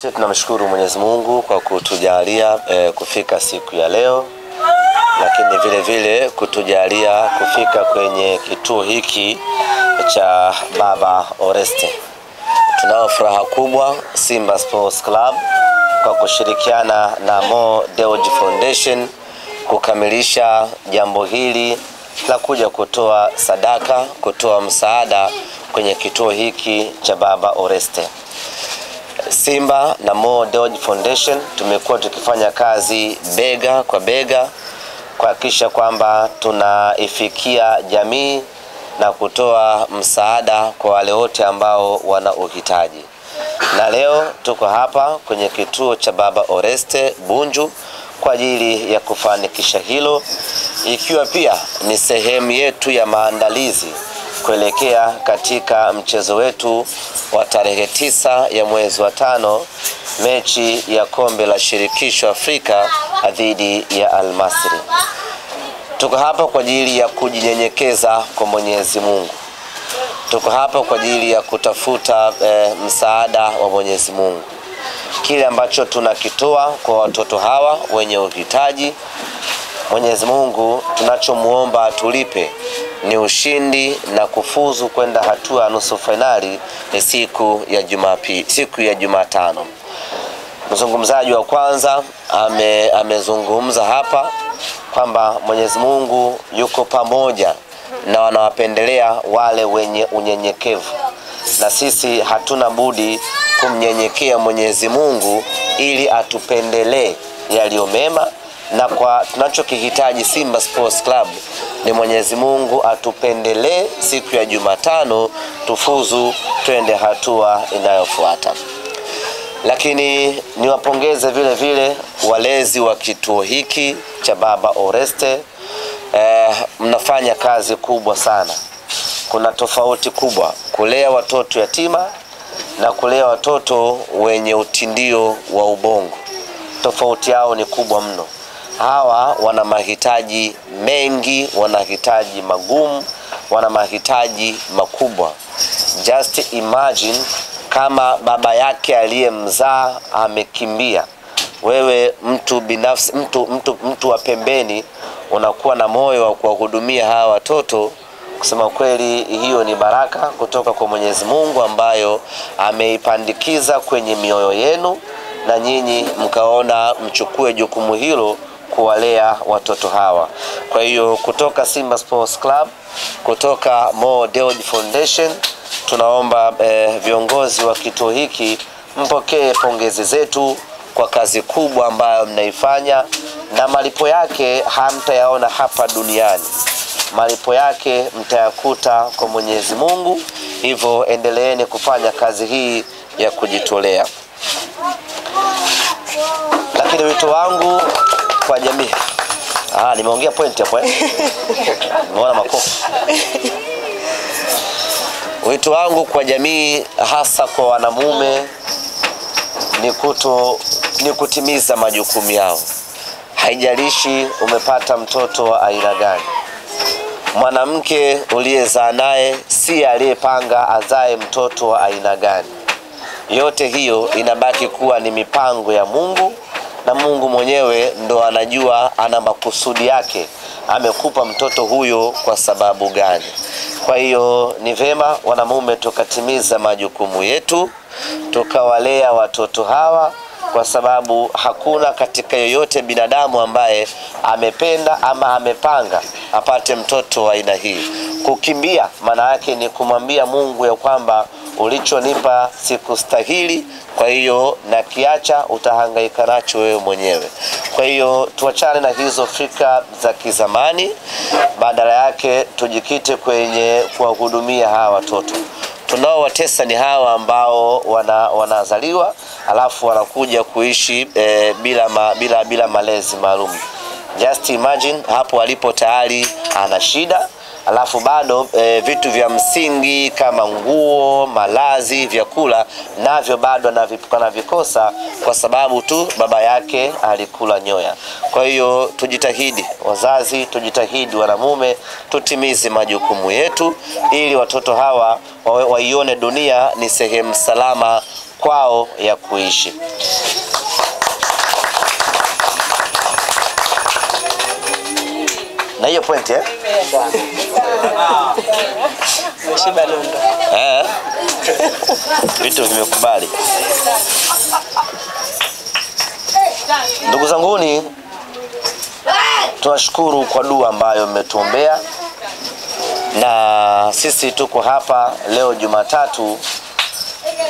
Tunamshukuru Mwenyezi Mungu kwa kutujalia kufika siku ya leo, lakini vile vile kutujalia kufika kwenye kituo hiki cha Baba Oreste. Tunao furaha kubwa Simba Sports Club kwa kushirikiana na Mo Dewji Foundation kukamilisha jambo hili la kuja kutoa sadaka, kutoa msaada kwenye kituo hiki cha Baba Oreste. Simba na Mo Dewji Foundation tumekuwa tukifanya kazi bega kwa bega kuhakikisha kwamba tunaifikia jamii na kutoa msaada kwa wale wote ambao wana uhitaji. Na leo tuko hapa kwenye kituo cha Baba Oreste Bunju kwa ajili ya kufanikisha hilo, ikiwa pia ni sehemu yetu ya maandalizi kuelekea katika mchezo wetu wa tarehe 9 ya mwezi wa 5, mechi ya kombe la shirikisho Afrika dhidi ya Al Masry. Tuko hapa kwa ajili ya kujinyenyekeza kwa Mwenyezi Mungu. Tuko hapa kwa ajili ya kutafuta msaada wa Mwenyezi Mungu. Kile ambacho tunakitoa kwa watoto hawa wenye uhitaji, Mwenyezi Mungu tunachomuomba atulipe ni ushindi na kufuzu kwenda hatua ya nusu finali ni siku ya Jumapili, siku ya Jumatano. Mzungumzaji wa kwanza amezungumza hapa kwamba Mwenyezi Mungu yuko pamoja na wanawapendelea wale wenye unyenyekevu, na sisi hatuna budi kumnyenyekea Mwenyezi Mungu ili atupendelee yaliyo mema, na kwa tunachokihitaji Simba Sports Club ni Mwenyezi Mungu atupendelee siku ya Jumatano tufuzu twende hatua inayofuata. Lakini niwapongeze vile vile walezi wa kituo hiki cha Baba Oreste. Mnafanya kazi kubwa sana. Kuna tofauti kubwa kulea watoto yatima na kulea watoto wenye utindio wa ubongo. Tofauti yao ni kubwa mno. Hawa wana mahitaji mengi, wana mahitaji magumu, wana mahitaji makubwa. Just imagine kama baba yake aliyemzaa amekimbia. Wewe mtu binafsi, mtu wa pembeni, unakuwa na moyo wa kuwahudumia hawa watoto. Kusema kweli, hiyo ni baraka kutoka kwa Mwenyezi Mungu ambayo ameipandikiza kwenye mioyo yenu, na nyinyi mkaona mchukue jukumu hilo kuwalea watoto hawa. Kwa hiyo kutoka Simba Sports Club, kutoka Mo Dewji Foundation, tunaomba viongozi wa kituo hiki mpokee pongezi zetu kwa kazi kubwa ambayo mnaifanya, na malipo yake hamtayaona hapa duniani. Malipo yake mtayakuta kwa Mwenyezi Mungu. Hivyo endeleeni kufanya kazi hii ya kujitolea. Lakini wito wangu kwa jamii, nimeongea point hapo Nimeona makofi. Wito wangu kwa jamii, hasa kwa wanamume, ni kutimiza majukumu yao. Haijalishi umepata mtoto wa aina gani. Mwanamke uliyezaa naye si aliyepanga azae mtoto wa aina gani. Yote hiyo inabaki kuwa ni mipango ya Mungu, na Mungu mwenyewe ndo anajua, ana makusudi yake, amekupa mtoto huyo kwa sababu gani. Kwa hiyo ni vema wanamume tukatimiza majukumu yetu, tukawalea watoto hawa, kwa sababu hakuna katika yoyote binadamu ambaye amependa ama amepanga apate mtoto wa aina hii. Kukimbia maana yake ni kumwambia Mungu ya kwamba ulichonipa sikustahili, kwa hiyo na kiacha, utahangaika nacho wewe mwenyewe. Kwa hiyo tuachane na hizo fikra za kizamani, badala yake tujikite kwenye kuwahudumia hawa watoto. Tunaowatesa ni hawa ambao wanazaliwa alafu wanakuja kuishi bila malezi maalum. Just imagine hapo alipo tayari ana shida, alafu bado vitu vya msingi kama nguo, malazi, vyakula navyo bado anavikosa kwa sababu tu baba yake alikula nyoya. Kwa hiyo tujitahidi wazazi, tujitahidi wanamume, tutimize majukumu yetu ili watoto hawa waione dunia ni sehemu salama kwao ya kuishi. Na hiyo point vitu vimekubali. Ndugu zanguni, tunashukuru kwa dua ambayo mmetuombea, na sisi tuko hapa leo Jumatatu.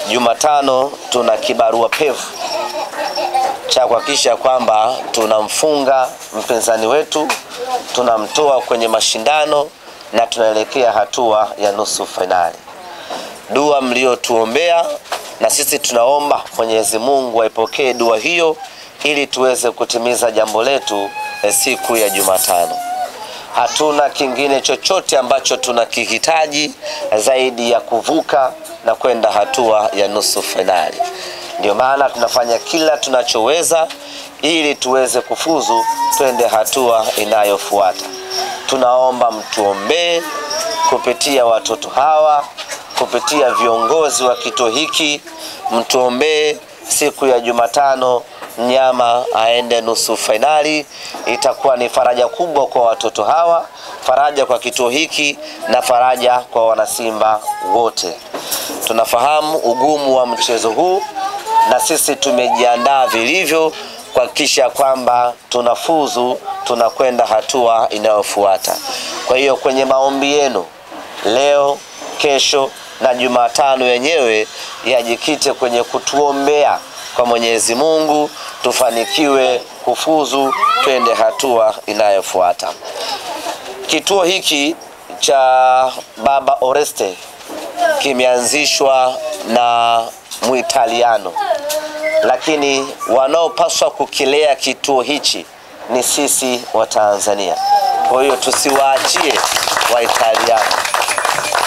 Jumatano tuna kibarua pevu cha kuhakikisha kwamba tunamfunga mpinzani wetu, tunamtoa kwenye mashindano na tunaelekea hatua ya nusu finali. Dua mliotuombea, na sisi tunaomba Mwenyezi Mungu aipokee dua hiyo ili tuweze kutimiza jambo letu siku ya Jumatano. Hatuna kingine chochote ambacho tunakihitaji zaidi ya kuvuka na kwenda hatua ya nusu finali. Ndio maana tunafanya kila tunachoweza ili tuweze kufuzu twende hatua inayofuata. Tunaomba mtuombee kupitia watoto hawa, kupitia viongozi wa kituo hiki, mtuombee siku ya Jumatano mnyama aende nusu finali. Itakuwa ni faraja kubwa kwa watoto hawa, faraja kwa kituo hiki na faraja kwa wanasimba wote. Tunafahamu ugumu wa mchezo huu na sisi tumejiandaa vilivyo kuhakikisha kwamba tunafuzu, tunakwenda hatua inayofuata. Kwa hiyo kwenye maombi yenu leo, kesho na Jumatano yenyewe yajikite kwenye kutuombea kwa Mwenyezi Mungu tufanikiwe kufuzu twende hatua inayofuata. Kituo hiki cha Baba Oreste kimeanzishwa na Muitaliano, lakini wanaopaswa kukilea kituo hichi ni sisi wa Tanzania. Kwa hiyo tusiwaachie Waitaliano.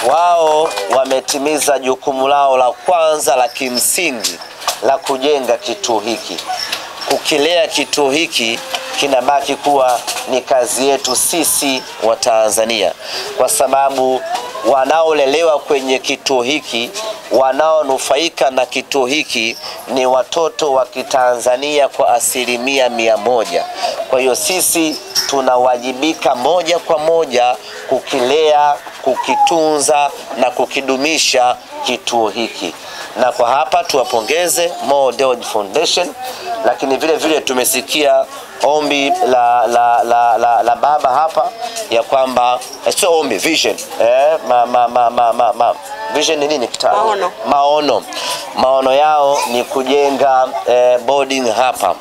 Wao wametimiza jukumu lao la kwanza la kimsingi la kujenga kituo hiki. Kukilea kituo hiki kinabaki kuwa ni kazi yetu sisi wa Tanzania, kwa sababu wanaolelewa kwenye kituo hiki, wanaonufaika na kituo hiki ni watoto wa Kitanzania kwa 100%. Kwa hiyo sisi tunawajibika moja kwa moja kukilea, kukitunza na kukidumisha kituo hiki. Na kwa hapa tuwapongeze Mo Dewji Foundation, lakini vile vile tumesikia ombi la baba hapa ya kwamba sio ombi, vision vision ni nini kitabu? Maono yao ni kujenga boarding hapa.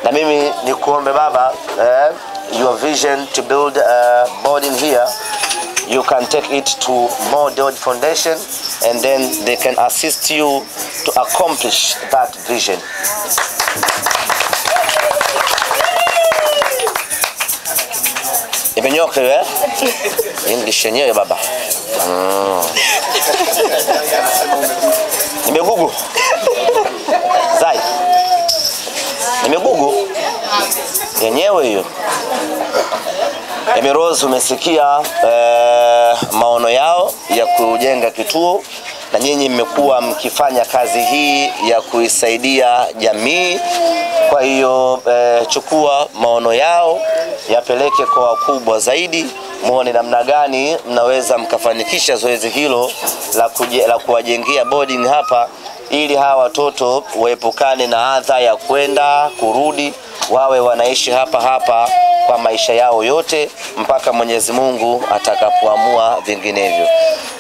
Na mimi nikuombe baba, your vision to build a boarding here, you can take it to Mo Dewji Foundation and then they can assist you to accomplish that vision. Imenyoka English yenyewe baba. Nimegugu. Zai. Nimegugu. Yenyewe hiyo. Rose, umesikia maono yao ya kujenga kituo, na nyinyi mmekuwa mkifanya kazi hii ya kuisaidia jamii. Kwa hiyo chukua maono yao, yapeleke kwa wakubwa zaidi, muone namna gani mnaweza mkafanikisha zoezi hilo la kuwajengea boarding hapa, ili hawa watoto waepukane na adha ya kwenda kurudi, wawe wanaishi hapa kwa maisha yao yote mpaka Mwenyezi Mungu atakapoamua vinginevyo.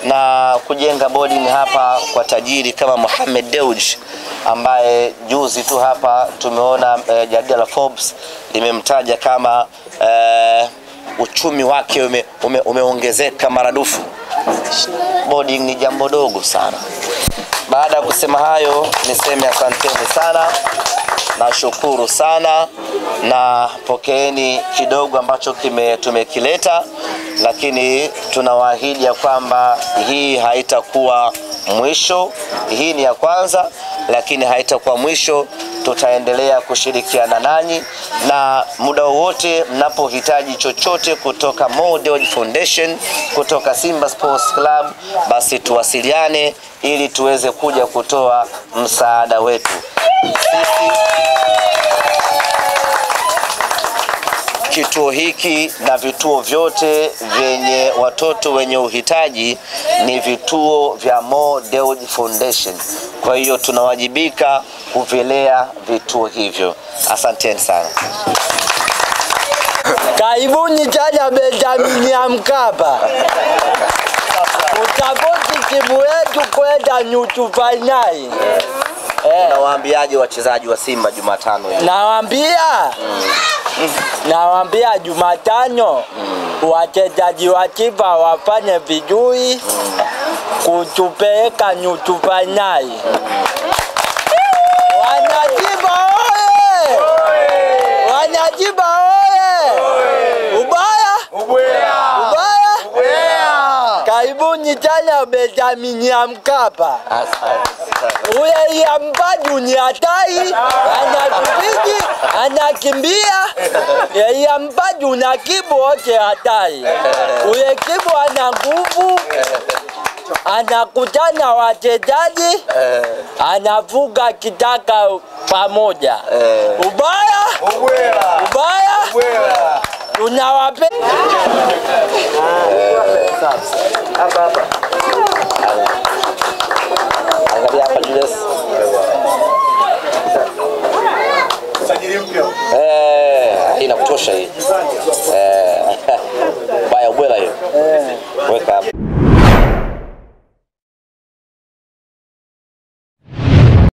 Na kujenga boarding hapa kwa tajiri kama Mohamed Dewji, ambaye juzi tu hapa tumeona jarida la Forbes limemtaja kama uchumi wake umeongezeka maradufu. Boarding ni jambo dogo sana. Baada ya kusema hayo, niseme asanteni sana, nashukuru sana, na pokeeni kidogo ambacho tumekileta. lakini tunawaahidi ya kwamba hii haitakuwa mwisho. Hii ni ya kwanza, lakini haitakuwa mwisho. Tutaendelea kushirikiana nanyi, na muda wote mnapohitaji chochote kutoka Mo Dewji Foundation, kutoka Simba Sports Club, basi tuwasiliane ili tuweze kuja kutoa msaada wetu. Kituo hiki na vituo vyote vyenye watoto wenye uhitaji ni vituo vya Mo Dewji Foundation. Kwa hiyo tunawajibika kuvilea vituo hivyo. Asanteni sana. Karibuni tena Benjamin Mkapa. Utaboti timu yetu kwenda nusu finali. Nawaambiaje wachezaji wa Simba Jumatano hii? Nawaambia Jumatano wachezaji wa Simba wafanye vizuri kutupeleka nusu finali. Wanajiba oye! Wanajiba oye! Ubaya? Karibuni tena Benjamin Mkapa. Ule yamba dunia tai, anatupigi, anakimbia, yamba dunia kibu wote hatari. Ule kibu ana nguvu, anakutana wachezaji, anavuga kitaka pamoja. Ubaya? Tunawapenda. Hapa. Angalia hapa Julius. Inakutosha hii. Baya ubwela hiyo. Weka hapa.